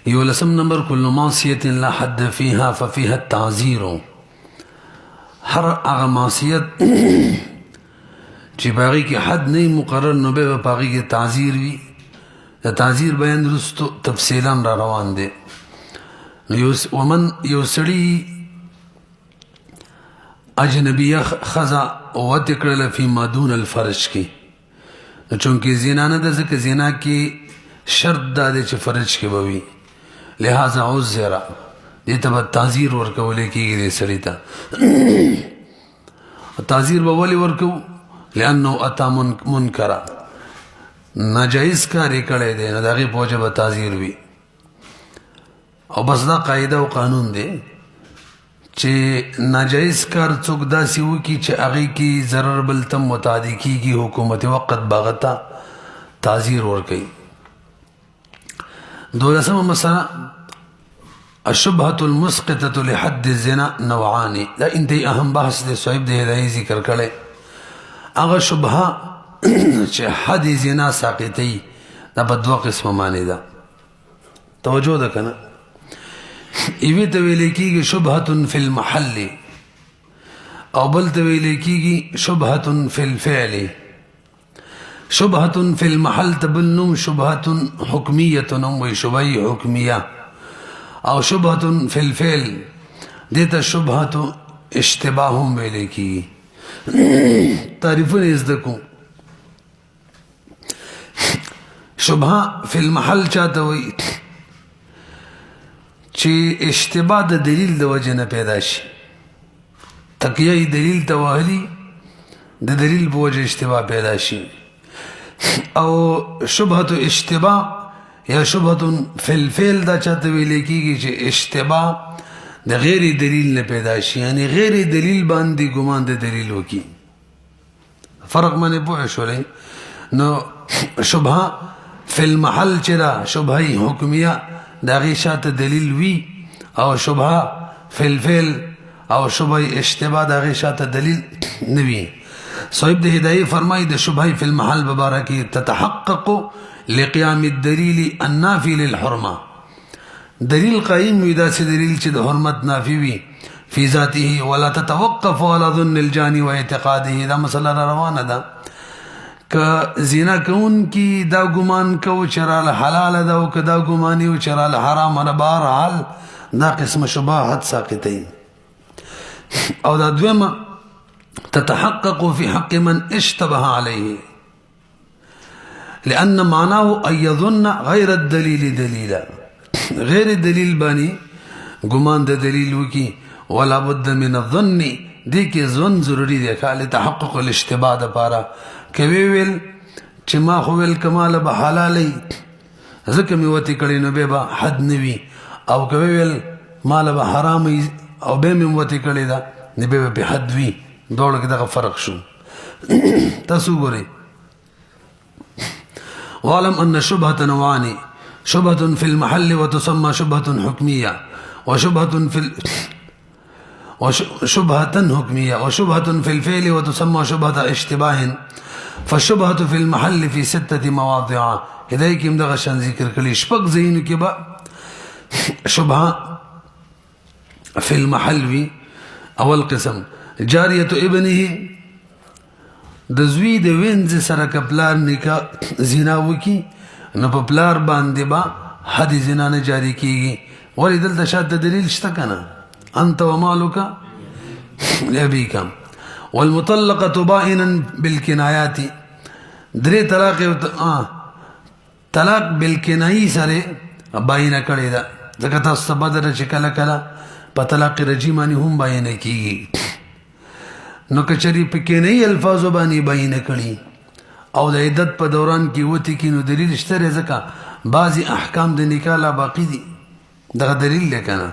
يولسم نمبر كل معصية لا حد فيها ففيها التعزير. هر هغه معصیت چې باغی کې حد نه مقرر نو به باغی کې تعزیر وي. د تعزیر بیان رستو تفصیلا را روان دي. ومن یو سړي اجنبیه خزا وته کړل فی ما دون الفرج کې، چونکې زنا نه ده، ځکه زنا کې شرط دا دی چې فرج کې به وي، لہذا عذر دې ته به تعزیر ورکولی کېږي دې سړي ته. تعزیر به ولې ورکوو؟ لأنه اتا منکره، ناجایز کار یې کړی دی، نو د هغې په وجه به تعزیر وي. او بس دا قاعده او قانون دی چې ناجایز کار څوک داسې وکړي چې هغې کې ضرر بل ته متعدي کېږي، حکومت وقت به ته تعزیر ورکوي. 12مه مسله الشبهة المسقطة لحد الزنا نوعان. دا انتهی اهم بحث دی، صاحب د هدایي ذکر کړی. هغه شبهه چې حد زنا ساقطوي دا په دوه قسمه معنی ده. توجه ده که نه؟ یوې ته ویلی کېږي شبهة فی المحل، او بل ته ویلی کېږي شبهة فی الفعل. شبهة فی المحل ته بل نوم شبهة حکمیة هم وایي، شبهه حکمیه. او شبهة فی الفعل دې ته شبهة اشتباه هم ویلی کېږي. تعریفونه یې زده کړو. شبهه فی المحل چاته وایي چې اشتباه د دلیل د وجه نه پیدا شي. تقیه دلیل ته وهلي، د دلیل په وجه اشتباه پیدا شي. او شبهة اشتباه یا شبهة فی الفعل دا چاته ویلی کېږي چې اشتباه د غیر دلیل نه پیدا شي، یعنی غیر دلیل باندې ګمان د دلیل وکړي. فرق باندې پوه شولئ؟ نو شبهه فی المحل چې ده شبهه حکمیه د هغې شاته دلیل وي، او شبهه فی الفعل او شبهه اشتباه د هغې شاته دلیل نه وي. صاحب د هدایې فرمایي د شبهه فی المحل په باره کې تتحقق لقیام الدلیل النافی للحرمه. دلیل قائم وي، داسې دلیل چې د حرمت نافی وي فی ذاته، ولا تتوقف على ظن الجاني واعتقاده. دا مسله را روانه ده که زنا کوونکي دا ګمان کوو چې راله حلاله ده، او که دا ګماني و چې راله حرامه ده، بهرحال دا قسمه شبهه حد ساقطوي. او دا دویمه تتحقق في حق من اشتبه عليه، لأن معناه أن يظن غير الدليل دليلا. غیر دلیل باندې ګمان د دلیل وکي، ولا بد من الظن، دې کې ظن ضروري دی که لتحقق الاشتباه دپاره. که ویل چې ما خو ویل که ماله به حلالئ ځکه مې وتې کړې نو بیا به حد نه وي، او که ویل ماله به حرامئ او بیا مې وتې کړې ده نو بیا به حد وي. دواړو کې دغه فرق شو. تاسو وګورئ. واعلم ان شبهة نوعان، شبهة في المحل وتسمى شبهة حكمية، وشبهة حكمية، وشبهة في الفعل وتسمى شبهة اشتباه. فالشبهة في المحل في 6 مواضع. هدایې کې هم دغه شان ذکر کړي. شپږ ځایونو کې به شبهه في المحل وي. اول قسم جاریة ابنه، د زوی د وینځ سره که پلار نکاح زنا وکړي نو په پلار باندې به حد زنا نه جاري کېږي. ولې دلته شاته دلیل شته که نه؟ انت ومالک لابیک. والمطلقة بائنا بالکنایات، درې طلاق بالکنایي سره باینه کړې ده، ځکه تاسو ته بده ده چې کله کله په طلاق رجعي باندې هم باینه کېږي. نو که چېرې په کنایي الفاظو باندې باینه کړي او د عدت په دوران کې وتې کړي نو دلیل شته دی، ځکه بعضې احکام د نکاح لا باقي دي. دغه دلیل دی که نه؟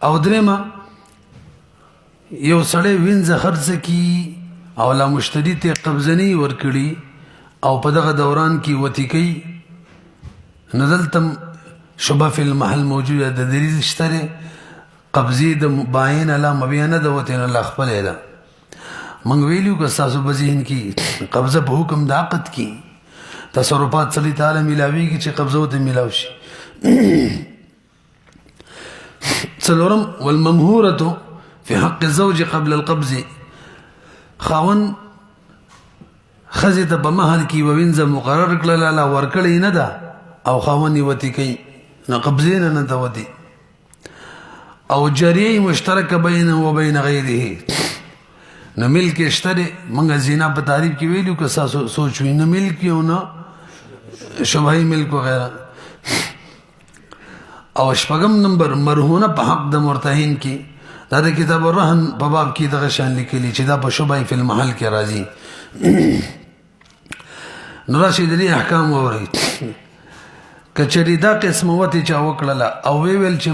او درېمه یو سړی وینځه خرڅه کړي او لا مشتري ته قبضه نه ورکړي او په دغه دوران کې وتې کوي، نو دلته شبهه فی المحل موجوده ده، دلیل شته دی. قبضې د باین لا مبینه ده، وتې نه لا خپله ده. موږ ویلو که ستاسو په ذهن کې قبضه په حکم د عقد کې تصرفات سړي ته هله میلاویږي چې قبضه ورته میلاو شي. څلورم والممهورة في حق الزوج قبل القبض خاون خزی ته په مهر کې وینځه مقرر کړل لا ورکړی نه ده او خاون یې وتی کوي نه قبضې نه ته وتی او جریه مشترک بینه و بین غیره نو ملک اشتره منګه زینا په تعریف کې ویلو که تاسو سوچ وینئ ملک یو نه شبهی ملک وغیرہ او شپږم نمبر مرهونه په حق د مرتهن کې دا د کتاب الرهن په باب کې دغه شان لیکلي چې دا په شبهه فی المحل کې راځي نو راشي د احکام ووري کچری دا قسم وته چا وکړه او ویل چې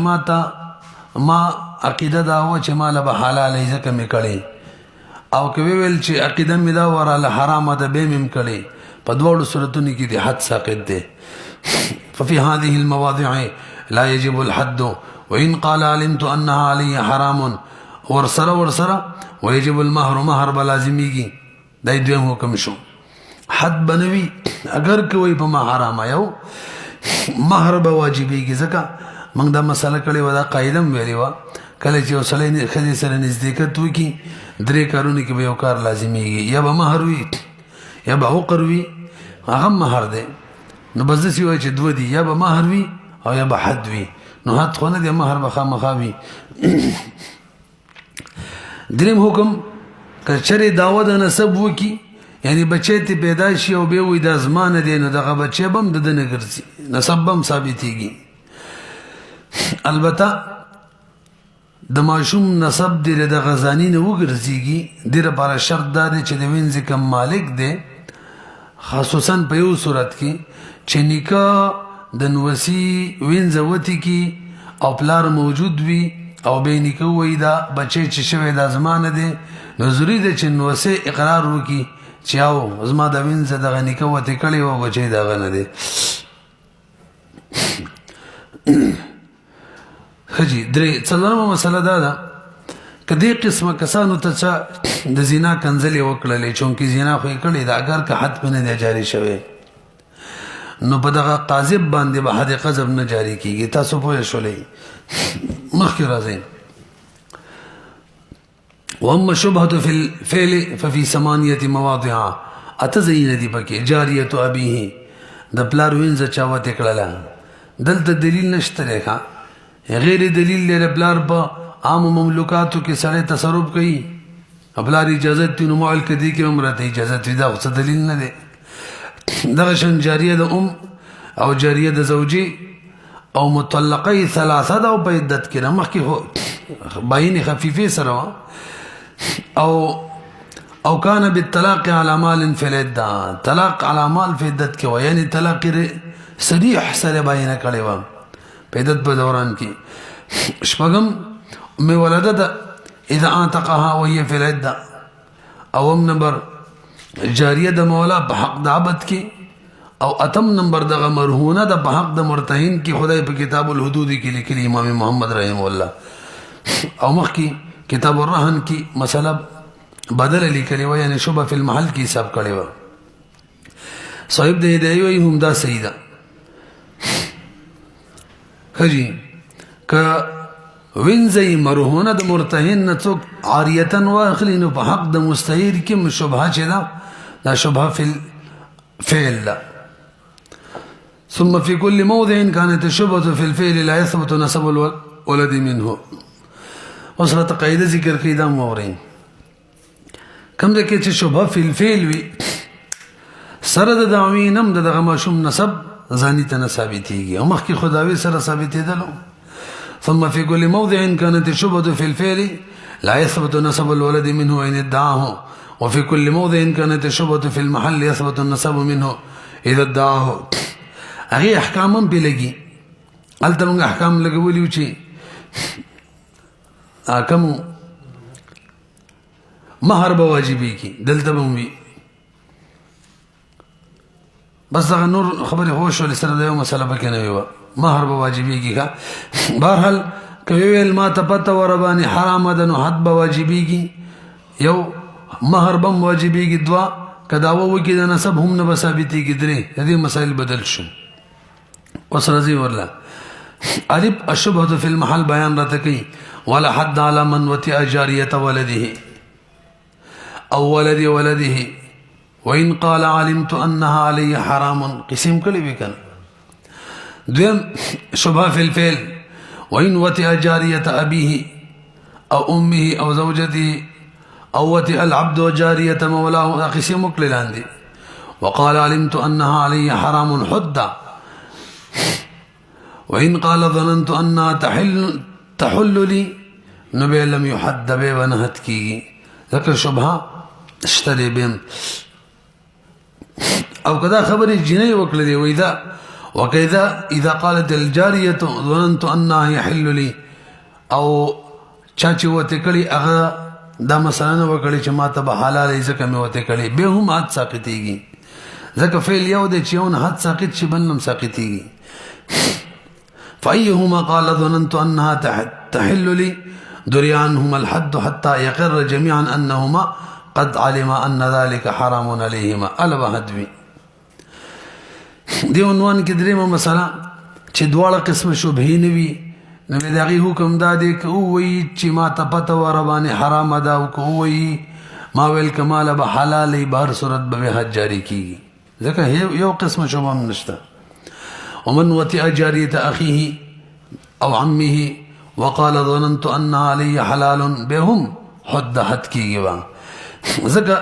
ما عقیده دا و چې مال به حلال ځکه مې کړي او کوي ویل چې عقیده مې دا وراله حرام ده به مې کړي په دوړو صورتونو کې د حد ساقط ده ففي هذه المواضع لا يجب الحد وإن قال علمت أنها علي حرام ورسره ويجب المهر مهر بلازميږي دای دویم حکم شو حد بنوي اگر کوئی په ما حرام یو مهر به واجبيږي ځکه موږ دا مسله کړې و دا قاعده ویلې و کله چې وسلې خدي سره نزدېکت وکي درې کارونه کې به یو کار لازميږي یا به مهر وي یا به عقر وي هغه مهر دی نو بس داسې وایي چې دوه دي یا به مهر وي او یا به حد وي نو حد خو نه دی مهر به خامخا وي دریم حکم که چېرې دعوه د نسب وکي یعنی بچی ته پیدا شي او بیا وایي دا زما نه دی نو دغه بچی به هم د ده نه ګرځي نسب به هم ثابتېږي البته د ماشوم نسب دی د غزانی نه وګرځيږي د لپاره شرط دا دی چې د وینځ کم مالک دی خصوصا په یو صورت کې چې نکاح د نوسی وینځ وتی کې او پلار موجود وي او به نکاح وای دا بچی چې شوی د زمانه دی نو ضروري دی چې نوسی اقرار وکي چې او زما د وینځ دغه نکاح وتی کړی و بچی دغه نه دی خجی درې څلورمه مسله دا ده که دې قسمه کسانو ته چا د زنا کنځلې وکړلې چونکې زنا خو یې کړې ده اگر که حد په نه دی جاري شوی نو په دغه قاذب باندې به حد قذف نه جاري کېږي تاسو پوه شولئ مخکې راځئ واما شبهة في الفعل ففي 8 مواضع اتزين دي پکې جاریه ابيه د پلار وینځ چا وته کړله دلته دلیل نشته ښه غیر دلیل لري بلار په عام مملوکاتو کې سره تصرف کوي خپلار اجازه ته نو مال کدي کې عمرته اجازه وي دا څه دلیل نه دی دغه شان جاریه د او جاریه د زوجي او مطلقه ثلاثه او په عدت کې مخکې هو باین خفيفه سره او كان بالطلاق على مال في العده طلاق على مال في عدت کې یعنی طلاق صریح سره باین کړي و پیدت په دوران کې شپږم مې ولدت اذا انتقها وهي في العده اوم نمبر جاریه د مولا په حق د عبادت کې او اتم نمبر دغه مرهونه د په حق د مرتهن کې خدای په کتاب الحدود کې لیکلي امام محمد رحم الله او مخکې کتاب الرهن کې مسله بدل لیکلي و یعنی شبهه فی المحل کې حساب کړي و صاحب د هدايه هم دا صحیح ده خجی که وینځي مرهونه د مرتهن نه څوک عاریتن واخلي نو په حق د مستعیر کې شبهه چې دا شبهه فی الفعل ثم في كل موضع كانت الشبهة في الفعل لا يثبت نسب الولد منه وصلت قاعده ذکر کړي دا مورین کوم د کې چې شبهه فی الفعل وي سره د دعوی نم دغه ماشوم نسب زانی ته ثابتېږي او مخکې خداوی سره ثابتېدل ثم في كل موضع كانت الشبهة في الفعل لا يثبت نسب الولد منه إن ادعاه وفي كل موضع كانت الشبهة في المحل يثبت النسب منه إذا ادعاه هغه احکام هم بلګي الته موږ احکام لګولي چې احکام مہر به واجبي کی دلته به بس دغه نور خبره هوش ول سره د یو مسله پکې نه وي مہر به واجبي کیږي بهرحال کوي ویل ما ته پته وربانی حرام ده نو حد به واجبي کی یو مہر به واجبي کی دوا کداوه وکي د نسب هم نه ثابتي کی درې دې مسائل بدل شو وسرزي ولا الف الشبهة في المحل بيان رتكي ولا حد على من وطئ جارية ولده او ولد ولده وإن قال علمت أنها علي حرام قسم كلي بكن دوم شبهة في الفعل وإن وطئ جارية أبيه أو أمه أو زوجته أو وطئ العبد وجارية مولاه قسم كلي عندي وقال علمت أنها علي حرام حد وإن قال ظننت أنها تحل لي نبي لم يحد بي ونهت كي ذكر شبهة اشتري بهم او كذا خبر الجنيه وكلدي وكذا اذا قالت الجاريه ظننت انها يحل لي او چاچی وته کړي هغه دا مثلا وکړي چې ما ته حلال ځکه مې وته کړي به هم حد ساقطيږي ځکه فعل یو د چېون حد ساقط شي بلنم ساقطيږي فايهما قال ظننت انها تحل لي دري عنهما الحد حتى يقر جميعا انهما قد علم ان ذلك حرام عليهما البا حدوي دی عنوان کې درېمه مسله چې دواړه قسم شبهې نه وي نو د هغې حکم دا دی که ووایي چې ما ته پته وه ربانې حرامه ده او که ووایي ما ویل که ماله به حلالې به هر صورت به حج جاري کېږي ځکه یو قسمه شبه هم نشته ومن وطئ جارية أخيه أو عمه وقال ظننت أنها علي حلال به هم حد کېږي به ځکه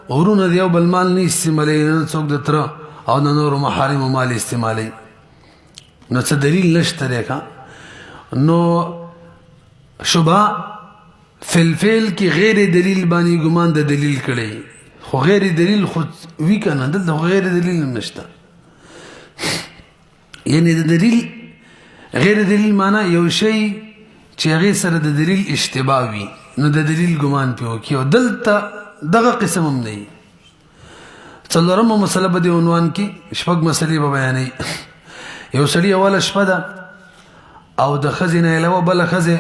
غرونه د یو بل مال نه استعمالوي نه څوک د تره او د نورو محارمو مال استعمالوي نو څه دلیل نشته دی که نو شبهه فی الفعل کې غیر دلیل باندې ګمان د دلیل کړی خو غیر دلیل خو وی که نه دلته خو غیر دلیل هم نشته یعنی د دلیل غیر دلیل معنا یو شی چې هغې سره د دلیل اشتباه وي نو د دلیل ګمان پې وکړي او دلته دغه قسم هم دی څلورمه مسله په دې عنوان کې شپږ مسلې به بیانوي یو سړي اوله شپه ده او د ښځې نه علاوه بله ښځې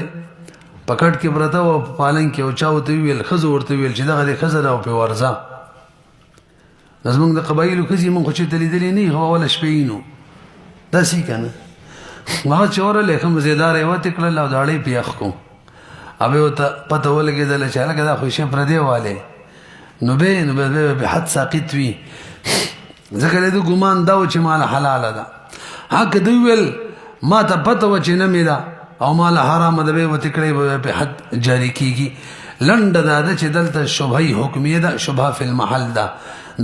په کټ کې پرته وه په پالنګ کې او چا ورته وویل ښځو ورته وویل چې دغه دې ښځه ده او پرې ورځه زموږ د قبایلو ښځې موږ خو چېرته لیدلې نه وي خو اوله شپې یي نو داسې که نه هغه چې ورغلی ښه مزېداره یې وتې کړل او د اړۍ پې یخ کړو او بیا ورته پته ولګېدله چې هلکه دا خو یې شی پردی والی نو به حد ساقط وي ځکه د ده ګمان دا و چې ماله حلاله ده ها که دوی ویل ما ته پته وه چې نه مې ده او ماله حرامه ده به یې وتې کړی به په حد جاري کېږي لنډه دا ده چې دلته شبهه حکمیه ده شبهه فی المحل ده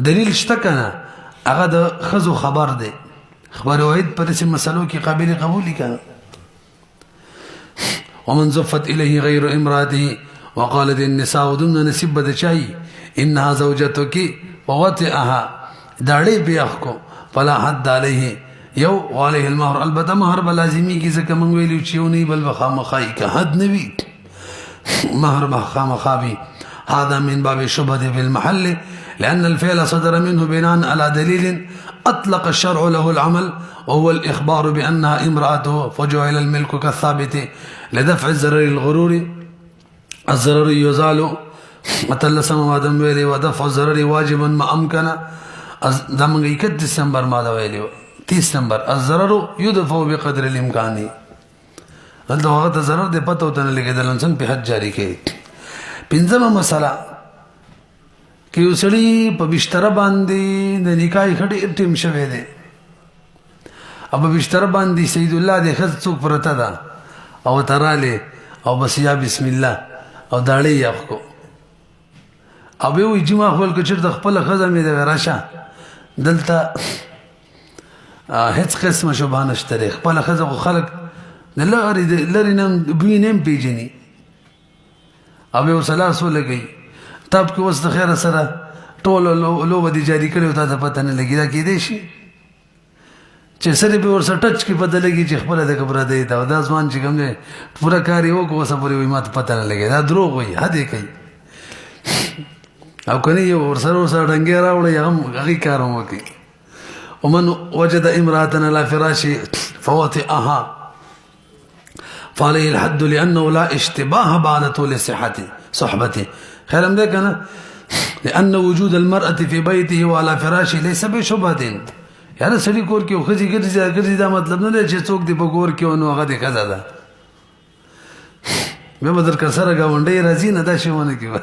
دلیل شته که نه هغه د ښځو خبر دی خبر واحد په داسې مسلو کې قابل قبول که نه ومن زفت إليه غير امراته وقالت النساء ضمن نسب بدچای انها زوجتك ووطئها داړې بیاخ کو فلا حد عليه یو وعليه المهر البته مهر بلازمی کی ځکه موږ ویلو چې یو نه بل بخامخای که حد نه وي مهر بخامخابي هذا من باب الشبهة في المحل لأن الفعل صدر منه بناء على دليل أطلق الشرع له العمل وهو الإخبار بأنها امرأته فجعل الملك كالثابت لدفع الضرر الغرور الضرر يزال متلسم وادم ویلی ودفع الضرر واجبا ما امکن دا منگا 31 دسمبر مادا ویلی 30 نمبر الضرر يدفع بقدر الامکانی دلته وقت ضرر دې پته وته نه لګېدل انسان په حد جاری کړي پنځمه مسله کې یو سړي په بستر باندې د نکاح خټې ټیم شوی دی او په بستر باندې سید الله دې ښځه څوک پرته ده او تراله او بس یا بسم الله او داړې یې کو او به وي چې ما خپل کچر د خپل ښځه مې د راشه دلته هیڅ قسمه شبهه نشته دی خپله ښځه خو خلک د لرې نه بوی نه هم پېژني او بیا ورسره لاس ولګوي تب کې اوس د خیره سره ټوله لوبه دې جاري کړې او تا ته پته نه لګي دا کېدی شي چې سره به ورسره ټچ کې پته لګي چې خپله د کبره دی دا دا ځوان چې کوم دی پوره کار یې وکړو اوسه پورې وایي ما ته پته نه لګي دا دروغ وایي حد یې کوي او کنه یو ورسره ډنګې راوړی هغې کار هم وکړي ومن وجد امرأة على فراشه فوطئها فعليه الحد لأنه لا اشتباه بعد طول صحبته خير من ذلك لأن وجود المرأة في بيته وعلى فراشه ليس بشبهة یاره سړي کور کې ښځې ګرځي دا مطلب نه دی چې څوک دې په کور کې نو هغه دې ښځه ده بیا به در سره ګاونډی راځي نه دا شی ونه کې به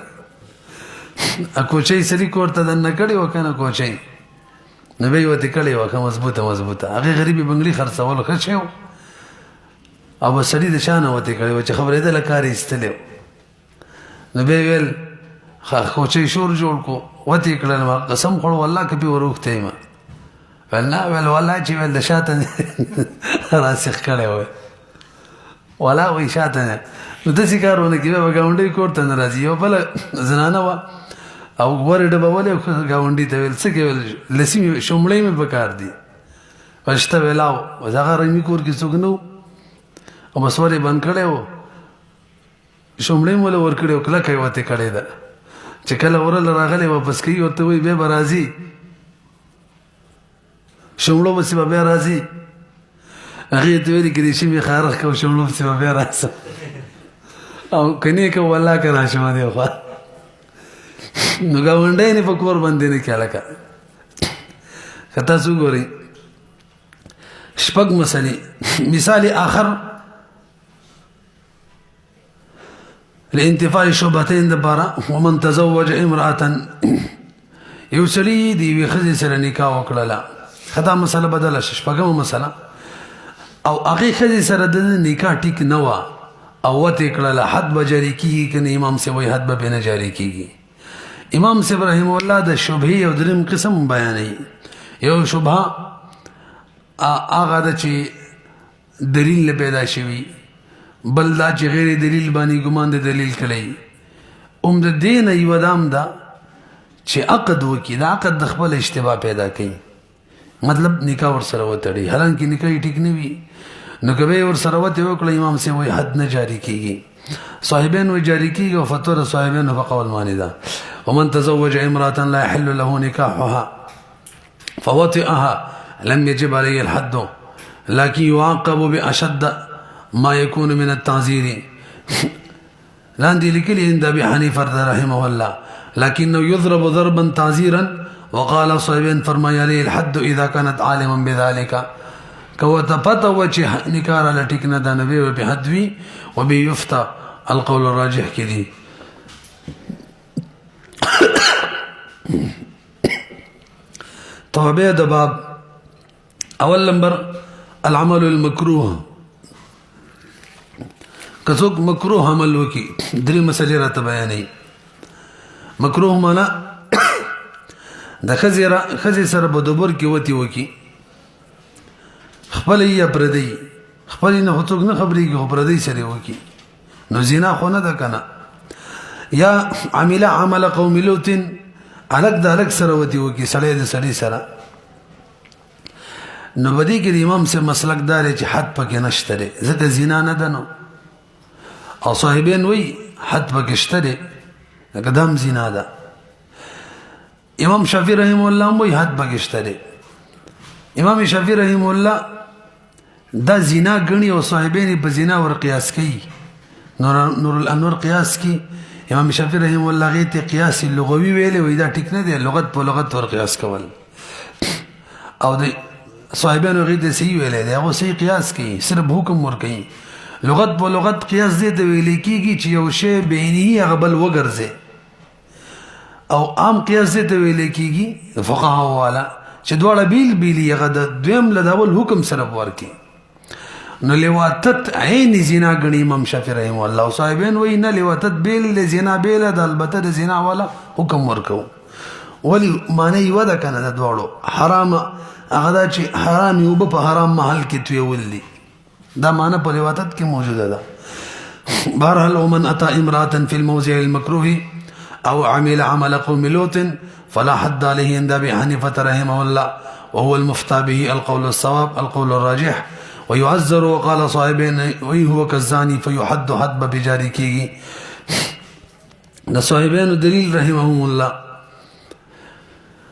کوچۍ سړي کور ته دننه کړې وه که نه کوچۍ نو بیا یې ورته کړې وه ښه مضبوطه هغې غریبې بنګلي خرڅول ښه شی و او به سړي د شا نه وتې کړې وه چې خبرېدله کار یې ایستلی و نو بیا یې ویل کوچۍ شور جوړ کړو وتې کړل ما قسم خوړ والله که پې ور اوښتی یم ویل نه ویل والله چې ویل د شاته راسیخ کړی وی والله وایي شاته نه نو داسې کار ونه کړي بیا به ګاونډۍ کور ته نه راځي یوه بله زنانه وه او ورې ډبولې ګاونډي ته ویل څه کې ویل لسي مې شومړی مې په کار دي شته ویلا و هغه رحمي کور کې څوک نه و او بس ور یې بند کړی و شومړی مو له ورکړی و کلکه یې ورته کړې ده چې کله ورله راغلی واپس کوي ورته وایي بیا به راځي شومړو پسې به بیا راځي هغې ته ویلي که دې شي مې خارښ کوه شومړو پسې به بیا راشم او که نه یې کوه والله که راشم دې خوا نو ګاونډی نه په کور باندې نه کې هلکه که تاسو وګورئ شپږ مسلې مثال آخر لانتفاع شبهتين دپاره ومن تزوج امرأة یو سړي د یوې ښځې سره نکاح وکړله دا مسله بدله شي شپږمه مسله او هغې ښځې سره د نکاح ټیک نه وه او وتې کړله حد به جاري کېږي که نه امام صاحب وایي حد به پرې نه جاري کېږي امام صاحب رحمه الله د شبهې یو دریم قسم بیانوي یو شبهه هغه ده چې دلیل نه پیدا شوي بل دا چې غیر دلیل باندې ګمان د دلیل کړی د دې نه یوه دام ده چې عقد وکړي دا عقد د خپل اشتباه پیدا کوي مطلب نکاح ورسره وتړي حالانکې نکاح یې ټیک نه وي نو که به یې ورسره وتې وکړه امام صاحب وایي حد نه جاري کېږي صاحبین وایي جاري کېږي او فتوا د صاحبینو په قول باندې ده ومن تزوج امرأة لا يحل له نکاحها فوطئها لم يجب عليه الحد لكن يعاقب بأشد ما يكون من التعزير لاندې لیکلي عند ابي حنيفه رحمه الله لكنه يضرب ضربا تعزيرا وقال صاحبين فرمى عليه الحد اذا كانت عالما بذلك كوت پته و چې نکاح له ټیک نه ده نبی به حد وي وبه يفتى القول الراجح کې دي توبه د باب اول نمبر العمل المكروه که څوک مکروه عمل وکړي درې مسلې راته بیانوي مکروه معنا د ښځې سره په دبر کې وتې وکړي خپله یا پردی خپلې نه خو څوک نه خبرېږي خو پردی سره یې وکړي نو زنا خو نه ده که نه یا عمله عمل قوم لوط هلک د هلک سره وتې وکړي سړی د سړي سره نو په دې کې د امام صاحب مسلک دا دی چې حد پکې نشته دی ځکه زنا نه ده نو او صاحبین وی حد پکې شته دی لکه دا هم زنا ده امام شافعي رحمه الله هم وی حد پکې شته دی امام شافعي رحمه الله دا زنا ګڼي او صاحبین په زنا ور قیاس کوي نور الانوار قیاس کی امام شافعي رحمه الله غي ته قیاس لغوي ویلې وی دا ټیک نه دی لغت په لغت ور قیاس کول او د صاحبانو غي ته صحیح ویلې دی هغه صحیح قیاس کوي صرف حکم ور کوي لغت په لغت قیاس دې ته ویل کېږي چې یو شی بینی هغه بل وګرځي او عام قیاس دې ته ویل کېږي فقها والا چې دواړه بیل هغه د دویم له اول حکم سره ورکی نو لواتت عین زنا غنی امام شافعي رحمه الله صاحبین وی نه لواتت بیل له زنا بیل د البته د زنا والا حکم ورکو ولی معنی ودا کنه د دواړو حرام هغه چې حرام یو په حرام محل کې توی ولي دا معنی په روایت کې موجوده ده بهرحال ومن اتى امراه في الموضع المكروه او عمل عمل قوم لوط فلا حد عليه عند ابي حنيفه رحمه الله وهو المفتى به القول الصواب القول الراجح ويعذر وقال صاحبين وهو كالزاني فيحد حد بجاري کیږي د صاحبين دلیل رحمهم الله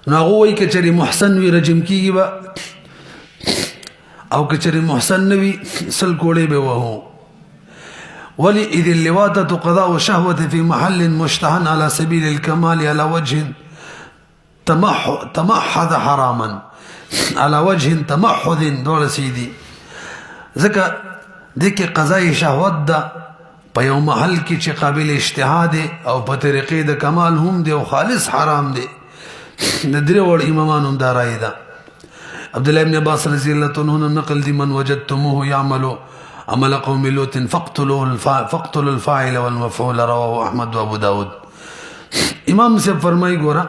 ناغو وی کچری محسن وی رجم کیږي با او کچری محسن نوی سل کوڑے بے وہو ولی اذ اللواتة قضاء شهوة في محل مشتهن على سبيل الكمال على وجه تمحض حراما على وجه تمحض دول سیدی ځکه دې کې قضای شهوت ده په یو محل کې چې قابل اجتهاد او په طریقې د کمال هم دی او خالص حرام دی د درې وړ امامان هم دا رایه ده عبد الله ابن عباس رضی الله عنه نقل دي من وجدتموه يعمل عمل قوم لوط فاقتلوا الفاعل والمفعول رواه احمد وابو داود امام سے فرمای ګورا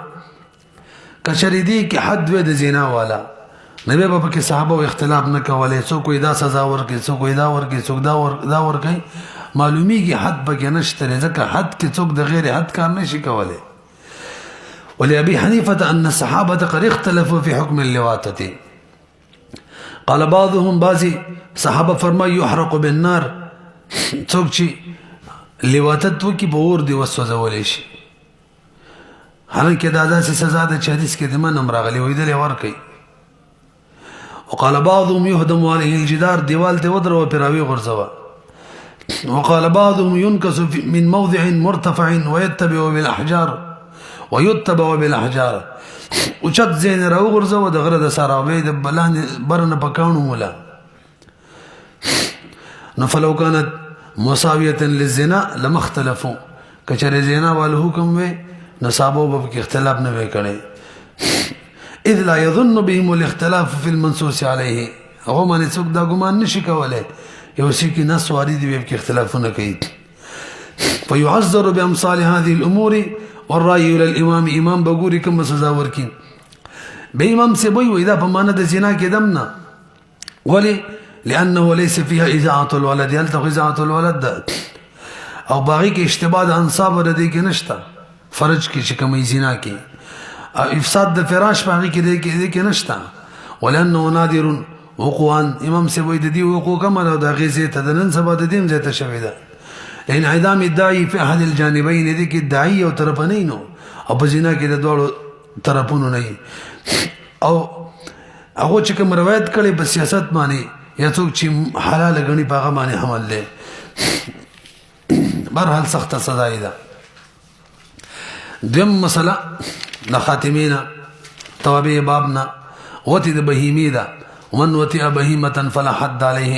کشریدی کې حد و د زنا والا نبی بابا کې صحابه او اختلاف نه کولای څوک دا سزا ورکړي څوک دا ورکړي څوک دا ورکړي معلومیږي حد پکې نشته ځکه حد کې څوک د غیر حد کار نشي کولای ولأبي حنيفة أن الصحابة قد اختلفوا في حكم اللواطة قال بعضهم بعضي صحابة فرمای يحرق بالنار څوک چې لواطت وکي په اور دی وسوځول شي حالانکه دا داسې سزا ده چې حدیث کې د منم راغلی وي دلې ورکوي وقال بعضهم يهدم عليه الجدار دیوال ته ودرو پیراوي غرزوه وقال بعضهم ينكس من موضع مرتفع ويتبع بالاحجار اوچت زین راو غرزوه د غره د سراوي د بلان برن پکانو مولا نو فلو كانت مساويه للزنا لما اختلفوا کچره زنا وال حکم وي نصابو به کې اختلاف نه وکړي اذ لا يظن بهم الاختلاف في المنصوص عليه هغه باندې څوک دا ګمان نشي کولای یو شي کې نص وارد وي کې اختلافونه کوي فيعذر بامثال هذه الامور والراي الى الامام امام بغوري کوم سزا ورکي به امام سے وي اذا فمانه د زنا کې دمنا ولي لانه ليس فيها اذاعه الولد يلتقي اذاعه الولد او باغي کې اشتباه د انصاب ور دي کې نشتا فرج کې چې کومې زنا کې افساد د فراش باغي کې دي کې نشتا ولانه نادر وقوعا امام سے وي د دې وقوع کمر او د غیزه تدنن سبا د دې زته شوی ده لأن انعدام الداعي في احد الجانبين دي کې داعي او طرفنین او په زنا کې د دوړو طرفونو نه او هغه چې کوم روایت کړي په سیاست باندې یا څوک چې حلال غني پاغه باندې حمل له برحال سخت سزا ده دیم مسله د خاتمینا توابع بابنا وتی د بهیمی ده ومن وتی بهیمه فلا حد عليه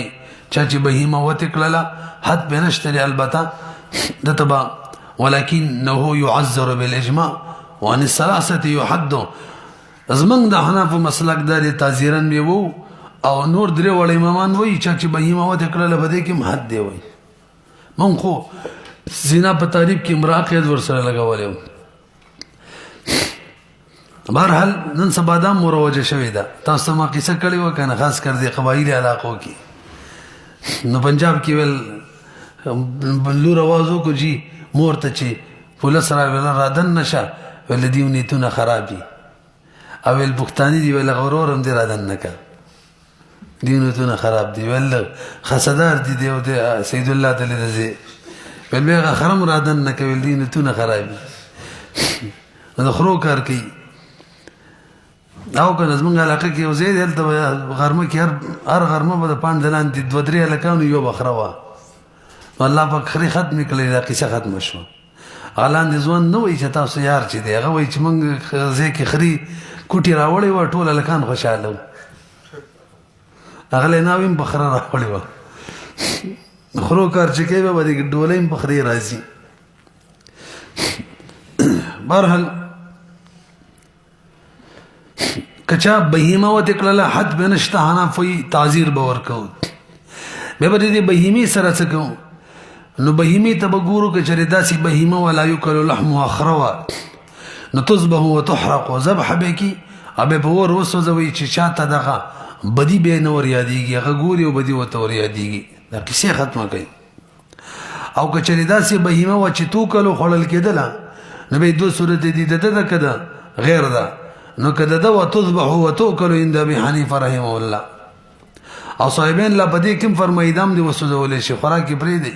چا چې بهیمه وتی کړه حد بنشتري البته دتبا ولكنه يعذر بالاجماع وان الثلاثه يحد ازمن د حنف مسلک د تعذيرن به وو او نور درې وړ امامان وای چې بهیمه وتی کړه بده کې حد دی وای مونږ خو زنا په تعریف کې مراقبه ور سره لګولې بهرحال نن سبا دا مروجه شوې ده تاسو ما قصه کړې و کنه خاص کر دې قبایلی علاقو کې نو پنجاب کې ول بلور आवाजو کو جی مور ته چې پولیس را ویل رادن نشه ول دیو نیتونه خرابي او ول بوختانی دی ول غرورم دی رادن نکا دیو نیتونه خراب دی ول خسدار دی دیو دی سید الله تعالی رضی ول به خرم رادن نکا ول دیو نیتونه خرابي نو خرو کار کوي او کنه زمونږ علاقه کې یو ځای دلته غرمه کې هر غرمه به د پاند لاندې دوه درې هلکانو یو بخره وه الله پاک خري ختم کړی دا قصه ختمه شوه هغه لاندې ځوان نه وایي چې تاسو یار چې دی هغه وایي چې موږ ځای کې خري کوټې راوړې وه ټول هلکان خوشحاله وو هغه لی ناوې هم بخره راوړې وه خرو کار چې کوي به د ډولۍ هم بخرې راځي بهرحال کچا بهیمه وته کړل حد بنشته حنف وی تعذير باور کو به دې بهیمه سره څه کو نو بهیمه تبګورو ک چره داسي بهیمه ولا یکل لحم اخروا نو تصبح وتحرق وذبح بکی ابه بور وسوځوي چې شاته دغه بدی به نور یادېږي هغه ګوري او بدی وته ور یادېږي دا کیسه ختمه کوي او ک چره داسي بهیمه و چې تو کلو خړل کېدل نو به دوه صورت دي دته کده غیر ده نو کده دا وتذبح وتوكل عند ابي حنيفه رحمه الله او صاحبین لا بدی کوم فرمایدام دی وسوځول شي خوراک پرې دی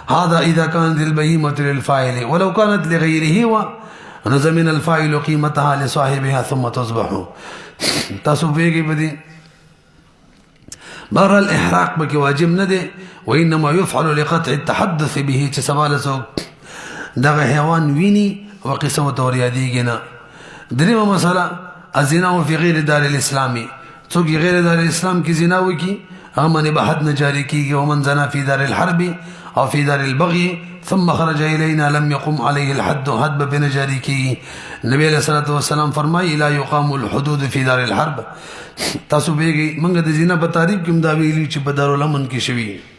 هذا اذا كانت البهيمه للفاعل ولو كانت لغيره ونزمن الفاعل قيمتها لصاحبها ثم تصبح تاسو پیږي بدی بهر الاحراق بك واجب نه دی وانما يفعل لقطع التحدث به چې سوال سو دغه حیوان ویني او قصه وتوریا دیږي نه درېمه مسله الزنا فی غیر دار الاسلامی څوک غیر دار الاسلام کی زنا وکي هغه باندې به حد نه جاری کیږي ومن زنا فی دار الحرب او فی دار البغي ثم خرج الینا لم يقم علیه الحد حد به نه جاری کیږي نبی علیہ الصلوۃ والسلام فرمایي لا يقام الحدود فی دار الحرب تاسو بیګي منګه د زنا په تعریف کې مدا ویلي چې په دارالامن کې شوی